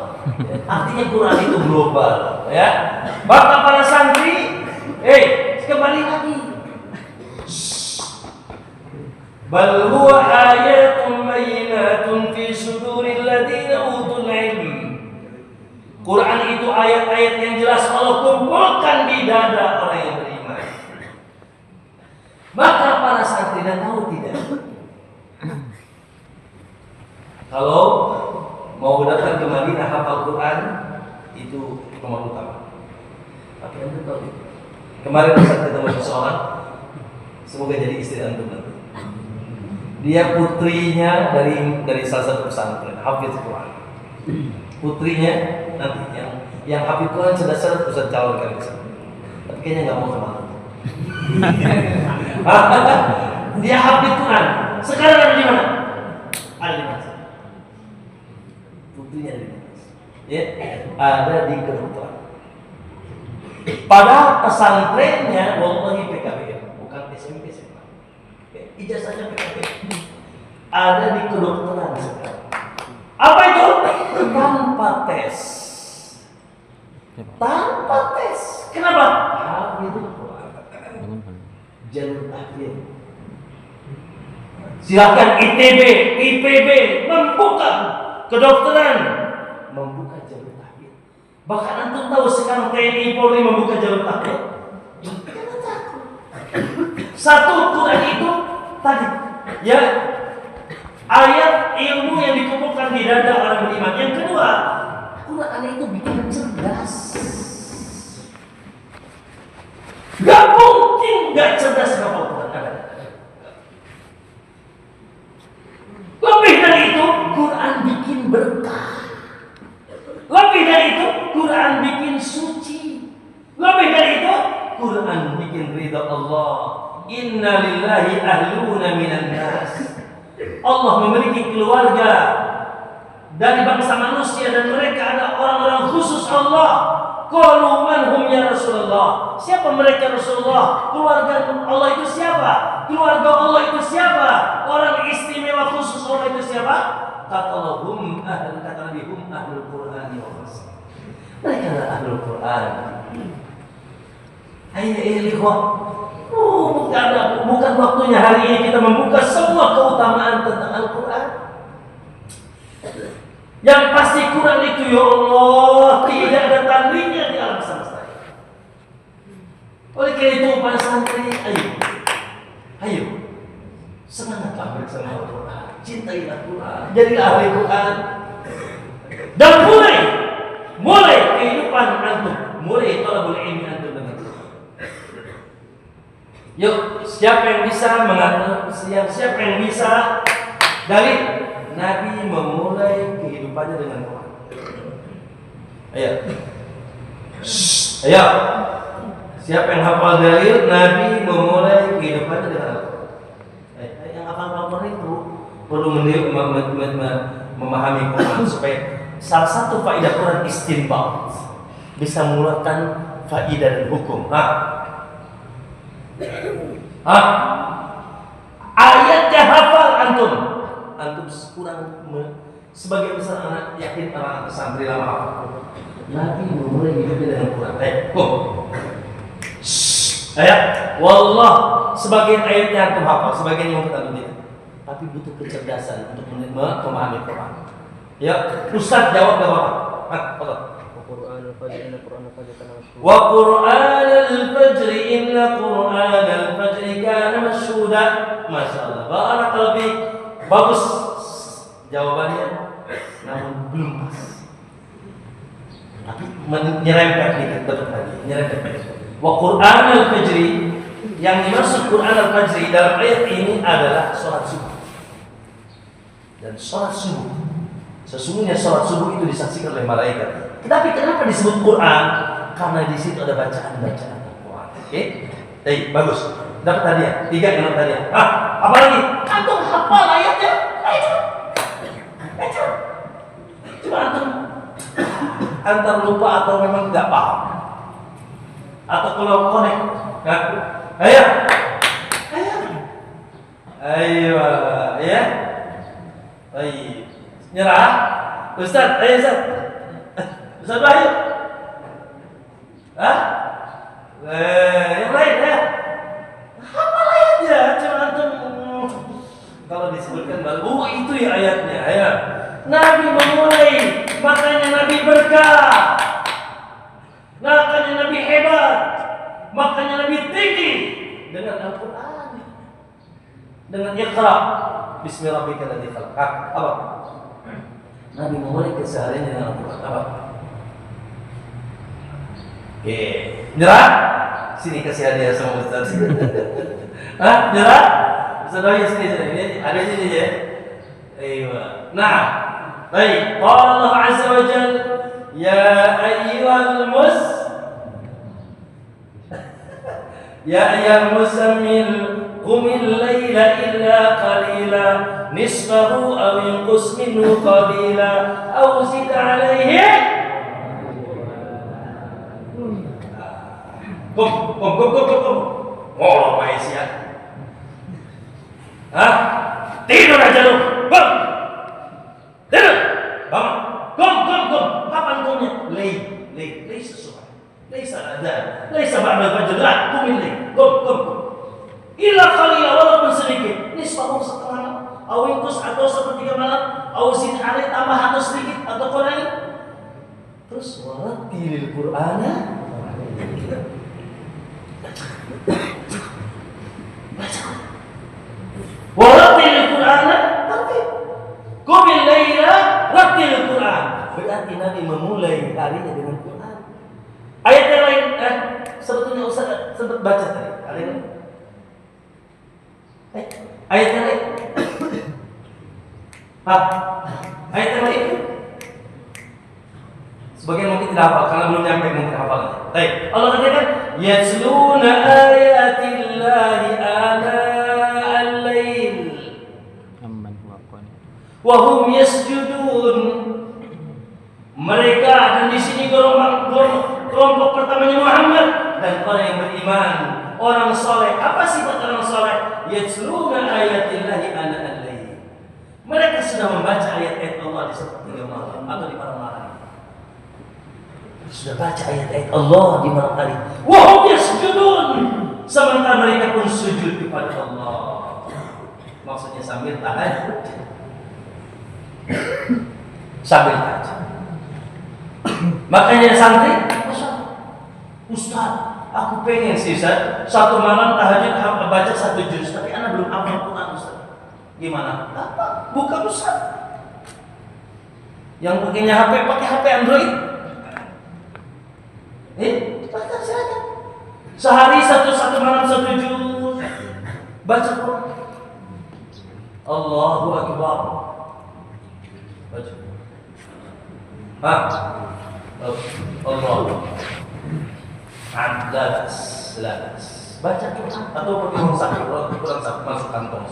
Artinya Quran itu global, ya. Maka para santri, kembali lagi. Bal huwa ayatun bayyinatun fi suduril ladzina utul ilm. Quran itu ayat-ayat yang jelas Allah kumpulkan di dada orang yang beriman. Maka para santri dan tahu tidak? Kalau mau datang ke Madinah hafal Quran itu nomor utama. Tapi anda tahu, kemarin saya ketemu seseorang, semoga jadi istri antum nanti. Dia putrinya dari salah satu pesantren, hafiz Quran. Putrinya nanti yang hafiz Quran sudah bisa calonkan ke sana. Tapi kayaknya nggak mau sama antum. Dia hafiz Quran. Sekarang ada di mana? Ada di mana? Putrinya ada di mana? Ya, ada di kedokteran. Pada pesantrennya wallahi PKBM, bukan SMP SMA. Ijazahnya PKBM. Ada di kedokteran sekarang. Apa itu? Tanpa tes. Kenapa? Hafidh Quran. Jalur tahfidz. Silakan ITB, IPB membuka kedokteran, membuka jalur tahfidz. Bahkan antum tahu sekarang TNI Polri membuka jalur tahfidz. Jangan takut. Satu Quran itu tadi, ya, ayat ilmu yang dikumpulkan di dada orang beriman. Yang kedua, Quran itu bikin cerdas. Gak mungkin gak cerdas kalau Quran ada. Lebih dari itu, Quran bikin berkah. Lebih dari itu, Quran bikin suci. Lebih dari itu, Quran bikin ridha Allah. Inna lillahi ahluna minan nas. Allah memiliki keluarga dari bangsa manusia dan mereka ada orang-orang khusus Allah. Qalu man hum ya Rasulullah? Siapa mereka Rasulullah? Keluarga Allah itu siapa? Keluarga Allah itu siapa? Orang istimewa khusus Allah itu siapa? Kata Nabi hum ahlul Qur'ani wa fasih. Mereka adalah ahlul Qur'an. Ayo ikhwah. Bukan waktunya hari ini kita membuka semua keutamaan tentang Al-Quran. Yang pasti Quran itu ya Allah tidak ada tandingnya di alam semesta. Oleh karena itu para santri, ayo semangatlah bersama Al-Quran, cintai Al-Quran, jadilah ahli Quran, dan mulai kehidupan antum, mulai talabul ilmi antum dengan Quran. Yuk, siapa yang bisa mengatur, siapa yang bisa dari Nabi memulai kehidupannya dengan Quran. Ayo. Siapa yang hafal dalil Nabi memulai kehidupannya dengan Al-Quran. Yang hafal Al-Quran itu perlu memahami Quran supaya salah satu faedah Quran istinbat, bisa mengeluarkan faedah dan hukum. Ayatnya hafal antum kurang sebagai besar anak yakin anak santri lama hafal. Nabi memulai hidupnya dengan Quran. Wallah, sebagian ayatnya antum hafal, sebagian yang kita tidak. Tapi butuh kecerdasan untuk memahami Quran. Ya, Ustaz jawab enggak apa-apa. Wa Qur'an al-fajr inna Qur'an al-fajr kana mashhuda. Masyaallah. Barakallahu fiik. Bagus jawabannya, namun belum pas. Tapi nyerempet dikit tetap lagi, nyerempet. Wa Qur'an al-fajr, yang dimaksud Qur'an al-fajr dalam ayat ini adalah salat subuh. Dan salat subuh, sesungguhnya salat subuh itu disaksikan oleh malaikat. Tetapi kenapa disebut Quran? Karena di situ ada bacaan-bacaan Al-Quran. Oke? Bagus. Dapat hadiah. 3 yang dapat hadiah. Apa lagi? Antum hafal ayatnya. Ayo. Cuma antar lupa atau memang tidak paham. Atau kalau connect. Ayo. Ya. Baik. Nyerah. Ustaz, ayo Ustaz. Ustaz Wahyu. Yang lain ya. Hafal ayatnya, cuma antum kalau disebutkan baru itu ya ayatnya. Ya. Nabi memulai, makanya Nabi berkah. Makanya Nabi hebat. Makanya Nabi tinggi dengan Al-Qur'an. Dengan Iqra. Bismillahirrahmanirrahim. Apa? Nabi memulai keseharian dengan Al-Quran. Apa? Nyerah? Sini kasih hadiah sama Ustaz. Nyerah? Ustaz Wahyu sini. Ini ada sini ya. Nah, baik. Qala Allah Azza wa Jalla, ya ayyuhal muzammil qumil laila illa qalila nisfahu aw inqus minhu qalila aw zid alayhi. Kom. Ngolok Malaysia. Tidur aja lu. Tidur. Bangun. Kom. Kapan komnya? Lay sesuai. Laisa ada. Laisa ba'da fajr. Kumil lay. Kom. Illa qalila, walaupun sedikit. Nisfahu setengah. Awinkus atau sepertiga malam. Awzid alai tambah atau sedikit atau kurangi. Terus warattilil Qur'ana. Baca. Warattilil Qur'ana. Qumil laila rattilil Qur'an. Berarti Nabi memulai harinya dengan Quran. Ayat yang lain sebetulnya Ustaz sempat baca tadi. Ada yang ayat yang lain. Ayat yang lain. Sebagian mungkin tidak hafal karena belum nyampe mungkin hafal. Baik. Allah katakan yasluna ayatillahi al-lail wa hum yasjudun. Mereka, dan di sini golongan kelompok pertamanya Muhammad dan orang yang beriman, orang soleh. Apa sifat orang soleh? Yatluna ayatillahi ana-al-lail. Mereka sudah membaca ayat-ayat Allah di sepertiga malam atau di malam hari. Sudah baca ayat-ayat Allah di malam hari. Wahum yasjudun, sementara mereka pun sujud kepada Allah. Maksudnya sambil tahajud. Sambil tahajud. Makanya santri, Ustaz, aku pengen sih Ustaz, satu malam tahajud baca 1 juz, tapi anak belum hafal Quran Ustaz. Gimana? Apa? Buka Ustaz. Yang pakainya HP, pakai HP Android. Baca saja. Sehari satu malam 1 juz. Baca Quran. Allahu Akbar. Baca. Allah. Lalas. Baca Quran atau pergi orang sakit, kurang sakit masuk kantong.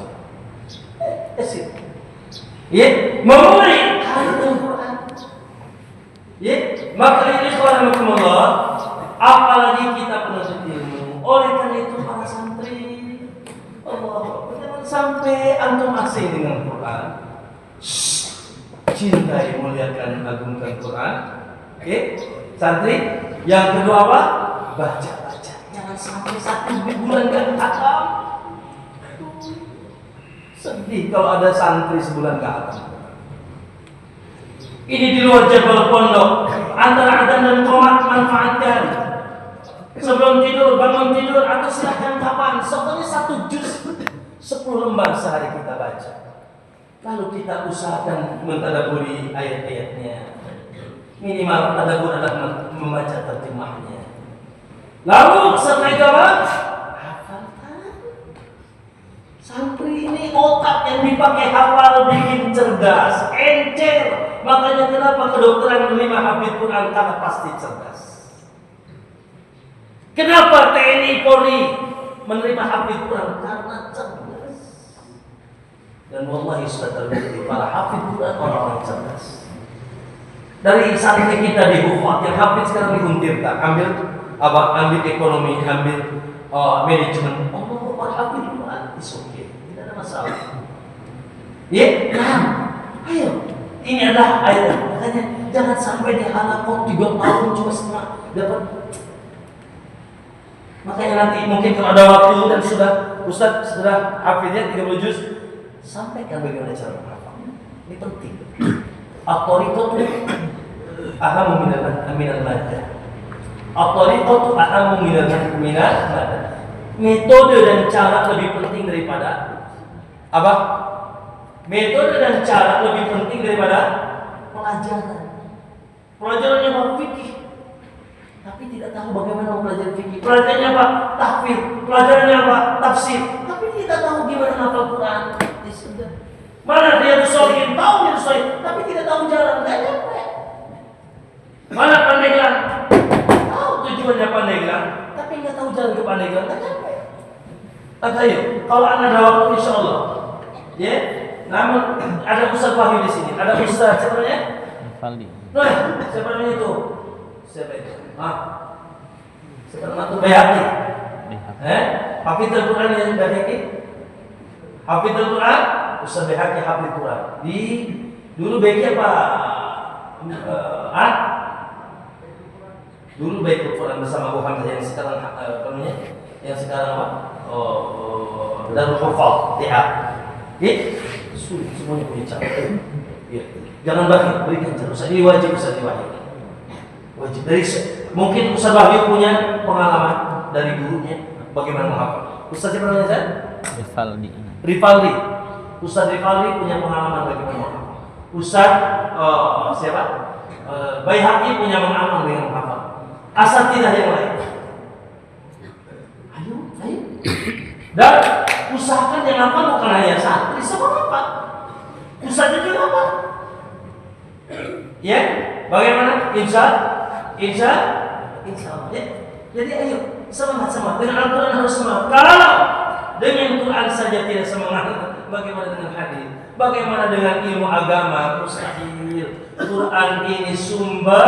Memulai Al-Quran. Maka ini subhanallah, apalagi kita penuntut ilmu. Oleh karena itu para santri, jangan sampai antum asing dengan Quran. Cintai, muliakan, agungkan Quran. Santri. Yang kedua apa? Baca. Jangan sampai 1 bulan gak khatam. Sedih kalau ada santri sebulan gak khatam. Ini di luar jadwal pondok. Antara adzan dan qomat manfaatkan. Sebelum tidur, bangun tidur, atau silakan kapan. Pokoknya 1 juz 10 lembar sehari kita baca. Lalu kita usahakan mentadaburi ayat-ayatnya. Minimal tadabbur adalah membaca terjemahnya. Lalu setelah itu apa? Hafalkan. Santri ini otak yang dipakai hafal bikin cerdas, encer. Makanya kenapa kedokteran menerima hafid Quran? Karena pasti cerdas. Kenapa TNI Polri menerima hafid Quran? Karena cerdas. Dan wallahi sudah terbukti para hafid Quran orang-orang cerdas. Dari santri kita di Hufat yang hafid sekarang diuntirkan, ambil ekonomi, ambil manajemen. Allah hafid Quran, it's okay, tidak ada masalah. Ayo, ini adalah ayat. Makanya jangan sampai di halaqah 3 tahun cuma setengah dapat. Makanya nanti mungkin kalau ada waktu dan Ustaz sudah hafidnya 30 juz, sampaikan bagaimana cara menghafal. Ini penting. At-tariqatu ahamu minal madah. At-tariqatu ahamu minal madah. Metode dan cara lebih penting daripada apa? Metode dan cara lebih penting daripada pelajaran. Pelajarannya apa? Fikih. Tapi tidak tahu bagaimana mempelajari fikih. Pelajarannya apa? Tahfidz. Pelajarannya apa? Tafsir. Tapi tidak tahu gimana hafal Quran. Mana dia Shalihin, tahu dia Shalihin, tapi tidak tahu jalan, nggak nyampe. Mana Pandeglang, tahu tujuannya Pandeglang, tapi nggak tahu jalan ke Pandeglang, nggak nyampe. Ayo, kalau anda ada waktu, insya Allah, namun ada Ustaz Wahyu di sini, ada Ustaz siapa namanya? Faldi. Siapa namanya itu? Siapa itu? Siapa namanya itu? Bayhaqi. Hafidz Quran yang Bayhaqi. Hafidz Quran. Ustaz Bayhaqi hafidz Quran. Dulu baiknya apa? Dulu baik Quran bersama Abu Hamzah yang sekarang yang sekarang apa? Darul Hufaz, sulit semuanya punya cara. Jangan berikan cara. Ustaz ini wajib Ustaz Wahyu. Wajib dari mungkin Ustaz Wahyu punya pengalaman dari gurunya bagaimana menghafal. Ustaz siapa namanya Ustaz? Rivaldi. Ustaz Rivaldi punya pengalaman bagaimana. Ustaz siapa? Bayhaqi punya pengalaman dengan menghafal. Asatidzah yang lain. Ayo. Dan usahakan yang hafal bukan hanya santri, semua hafal. Ustaz juga hafal. Ya, bagaimana? Insya Allah. Jadi ayo semangat dengan Al-Quran harus semangat. Kalau dengan Quran saja tidak semangat, bagaimana dengan hadis? Bagaimana dengan ilmu agama? Mustahil. Quran ini sumber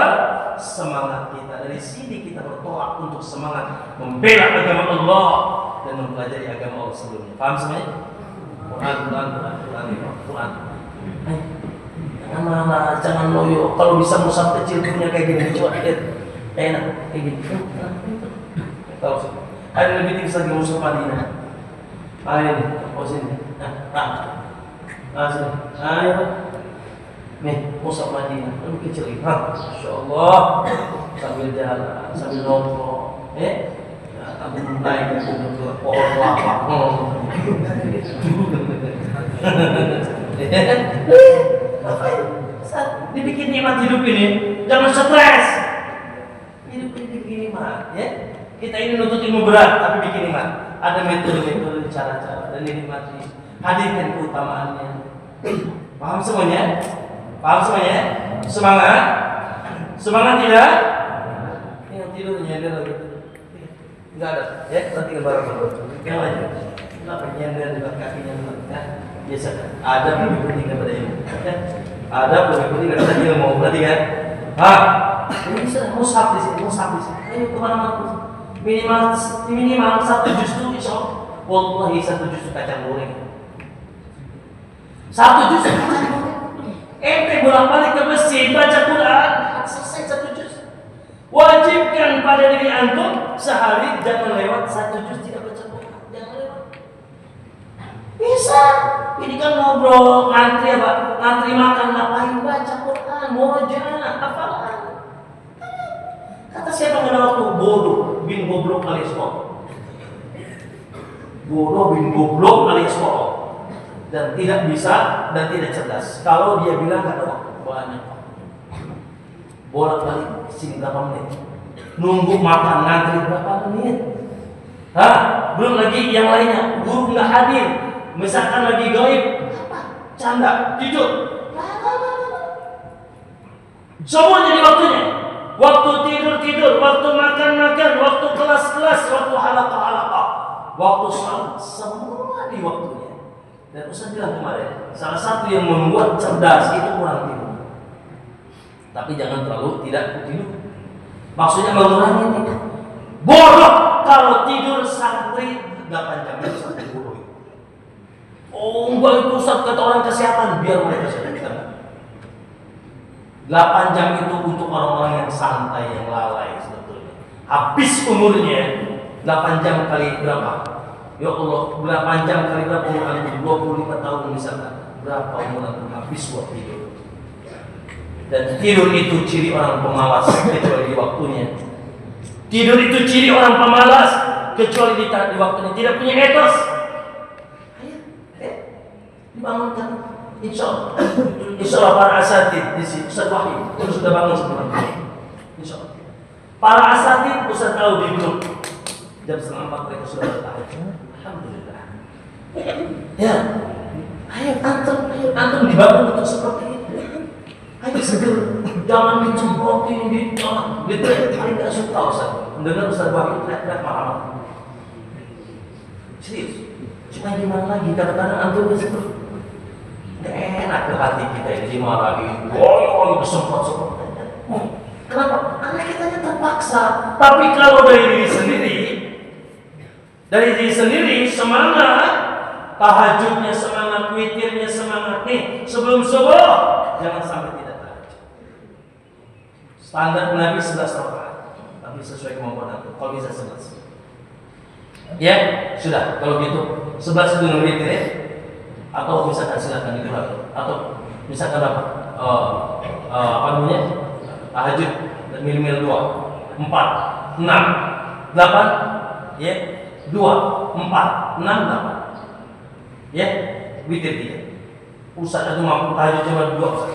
semangat kita. Dari sini kita bertolak untuk semangat membela agama Allah dan mempelajari agama Allah sebelumnya. Paham semuanya? Quran. Jangan loyo. Kalau bisa musaf kecil punya kayak gini, coba lihat. Enak kayak gini. Tahu sih. Ada lebih tipis lagi musaf Madinah. Ayo, sini. Sini. Ayo. Nih, musaf Madinah. Lebih kecil lagi. Masya Allah. Sambil jalan, sambil nongkrong. Sambil naik ke pohon kelapa. Ngapain? Dibikin nikmat hidup ini, jangan stres. Hidup ini bikin nikmat, ya. Kita ini nuntut ilmu berat, tapi bikin nikmat. Ada metode-metode, cara-cara, dan dinikmati. Hadirkan keutamaannya. Paham semuanya? Paham semuanya? Semangat? Semangat tidak? Yang tidur nyender lagi. Enggak ada, ya. Nanti bareng yang aja. Enggak nyender juga kakinya ya. Biasa. Ada lebih penting daripada ilmu. Ya. Ada lebih penting daripada ilmu. Berarti kan? Ini mushaf di sini, Ayo kemana-mana. Minimal 1 juz itu insya Allah. Wallahi 1 juz kacang goreng. 1 juz kacang goreng. Ente bolak-balik ke masjid baca Quran, selesai 1 juz. Wajibkan pada diri antum sehari jangan lewat 1 juz tidak baca Quran. Jangan lewat. Bisa. Ini kan ngobrol, ngantri apa? Ngantri makan ngapain baca Quran? Muraja'ah, hafalan. Kata siapa pada waktu bodoh bin goblok alias kotor. Bodoh bin goblok alias kotor. Dan tidak bisa dan tidak cerdas. Kalau dia bilang kata waktu banyak. Bolak-balik sini berapa menit? Nunggu makan ngantri berapa menit? Belum lagi yang lainnya. Guru nggak hadir. Misalkan lagi gaib, canda, tidur. Semuanya di waktunya. Waktu tidur, waktu makan, waktu kelas, waktu halaqah. Waktu salat, semua di waktunya. Dan Ustaz bilang kemarin, salah satu yang membuat cerdas itu kurang tidur. Tapi jangan terlalu tidak tidur. Maksudnya mengurangi tidur. Bodoh kalau tidur santri 8 jam itu santri bodoh. Oh, enggak itu Ustaz kata orang kesehatan biar mereka saja. 8 jam itu untuk orang-orang yang santai, yang lalai sebetulnya. Habis umurnya 8 jam kali berapa? Ya Allah, 8 jam kali berapa umur antum? 25 tahun misalkan. Berapa umur antum habis buat tidur? Dan tidur itu ciri orang pemalas kecuali di waktunya. Tidur itu ciri orang pemalas kecuali di waktunya. Tidak punya etos. Ayo, dibangunkan. Insya Allah para asatid di sini Ustaz Wahid sudah bangun sebelumnya. Insya Allah. Para asatid Ustaz tahu di grup jam 3:30 mereka sudah bertahajud. Alhamdulillah. Ya, ayo antum dibangun untuk seperti itu. Ayo seger, jangan dicemplungin di jangan. Gitu, paling tidak suka Ustaz. Mendengar Ustaz Wahid teriak-teriak malam. Serius. Cuma gimana lagi? Kadang-kadang antum seperti enak ke hati kita ini dimarahi. Sempat. Kenapa? Karena kitanya terpaksa. Tapi kalau dari diri sendiri semangat, tahajudnya semangat, witirnya semangat nih. Sebelum subuh jangan sampai tidak tahajud. Standar Nabi 11 rakaat. Tapi sesuai kemampuan aku. Kalau bisa 11. Ya, sudah. Kalau gitu 11 dengan witir ya. Atau misalkan silakan dikurangi, atau misalkan apa namanya tahajud dan mil 2, 4, 6, 8, ya 2, 4, 6, 8, ya witir 3. Ustaz itu mampu tahajud cuma 2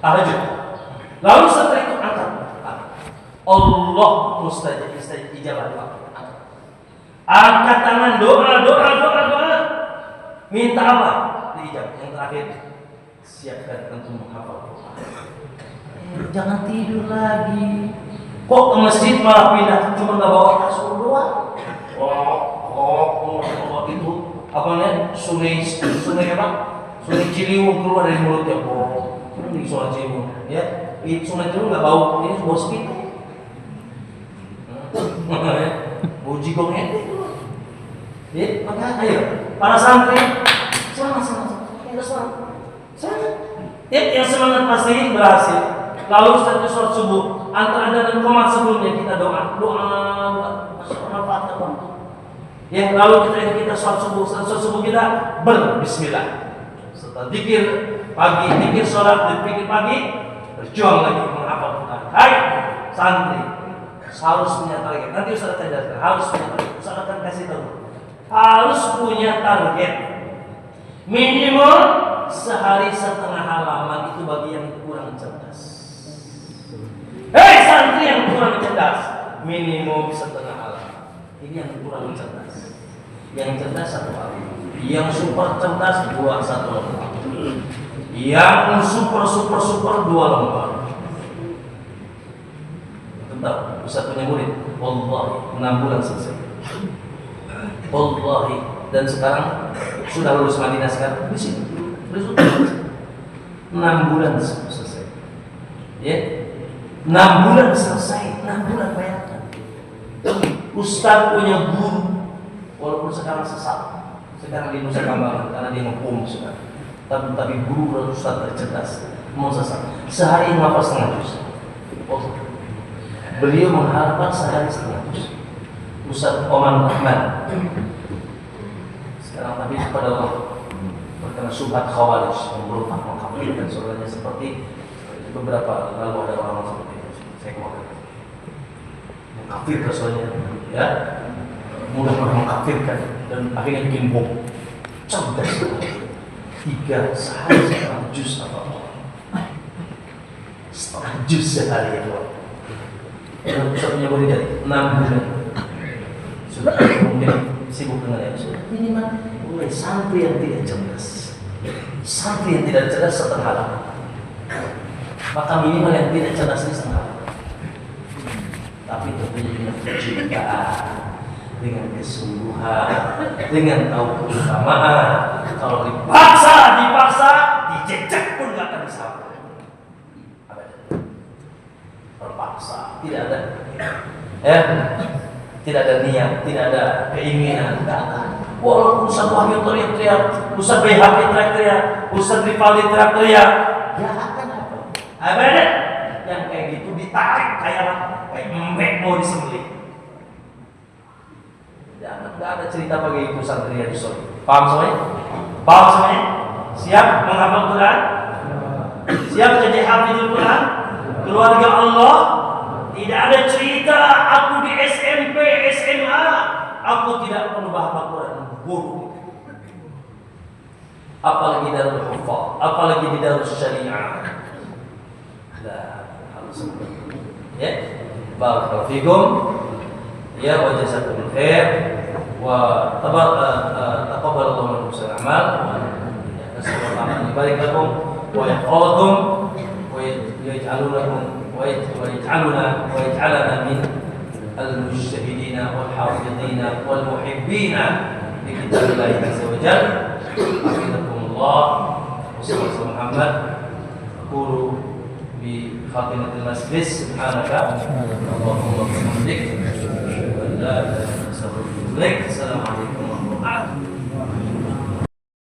tahajud. Lalu setelah itu angkat. Allah mustajab ijabah doa. Angkat tangan doa. Minta apa? Diijabah. Yang terakhir, siapkan untuk menghafal Quran. Jangan tidur lagi. Kok ke masjid malah pindah cuma nggak bawa kasur doang? Itu apa namanya? Sungai apa? Sungai Ciliwung keluar dari mulutnya. Ini sungai Ciliwung, ya. sungai itu nggak bau, ini bau spit. Bau jigong ente itu. Ya, maka ayo para santri sama. Ya, yang semangat pasti berhasil. Lalu setelah sholat subuh, antara ada dan komat sebelumnya kita doa manfaat waktu. Ya, lalu kita sholat subuh kita berbismillah. Setelah zikir pagi, zikir sholat, zikir pagi, berjuang lagi menghafal Quran. Hai santri, harus punya target. Nanti Ustaz akan jelaskan, harus punya target. Ustaz akan kasih tahu. Harus punya target. Minimal sehari setengah halaman itu bagi yang kurang cerdas. Hei santri yang kurang cerdas, minimum setengah halaman. Ini yang kurang cerdas. Yang cerdas satu hari. Yang super cerdas satu lembar. Yang super dua lembar. Tahu, Ustaz punya murid, wallahi 6 bulan selesai. Wallahi, dan sekarang sudah lulus Madinah sekarang di sini. 6 bulan selesai. Ya. 6 bulan selesai, 6 bulan bayangkan. Ustaz punya guru, walaupun sekarang sesat. Sekarang di Nusa Kambangan karena dia ngepung sekarang. Tapi guru dan Ustaz tercerdas, mau sesat. Sehari ngapa setengah juz. Beliau mengharapkan sehari setengah juz. Ustaz Oman Rahman. Sekarang tapi kepada Allah karena subhat khawarij yang berupa mengkafirkan saudaranya seperti beberapa lalu ada orang seperti itu. Saya khawatir mengkafirkan saudaranya, ya, mudah mengkafirkan dan akhirnya bikin bom. Cerdas. 3 sehari setengah juz apa? Setengah juz sehari itu. Bisa punya murid dari 6 bulan. Sudah mungkin sibuk dengan yang sudah. Minimal mulai santri yang tidak cerdas. Santri yang tidak cerdas setengah halaman. Maka minimal yang tidak cerdas ini setengah halaman. Tapi tentunya dengan kecintaan, dengan kesungguhan, dengan tahu keutamaan. Kalau dipaksa, dijejak pun nggak akan bisa. Terpaksa, tidak ada, ya, tidak ada niat, tidak ada keinginan, tidak akan. Walaupun Ustaz Wahyu teriak-teriak, Ustaz BHP teriak-teriak, Ustaz Rifali teriak-teriak, ya akan apa? Ada yang kayak gitu ditarik kayak embek mau disembelih. Jangan, nggak ada cerita bagi ibu santri yang disoli. Paham semuanya? Paham semuanya? Siap menghafal Quran? Siap jadi hafizul Quran? Keluarga Allah, tidak ada cerita aku di SMP, SMA, aku tidak perlu bahasa Quran. Bodoh. Apalagi darul hufaz, apalagi di darul syariah. Harus seperti itu. Ya, barakallahu fikum. Ya, wa jazakumul khair. Wa taqabbalallahu minkum amal. Assalamualaikum warahmatullahi wabarakatuh. Wa yaqakum ويجعلنا من المجتهدين والحافظين والمحبين لكتاب الله عز وجل. حفظكم الله وصلى الله على محمد. أقول بخاتمة المجلس سبحانك اللهم وبحمدك لا إله إلا أنت أستغفرك. السلام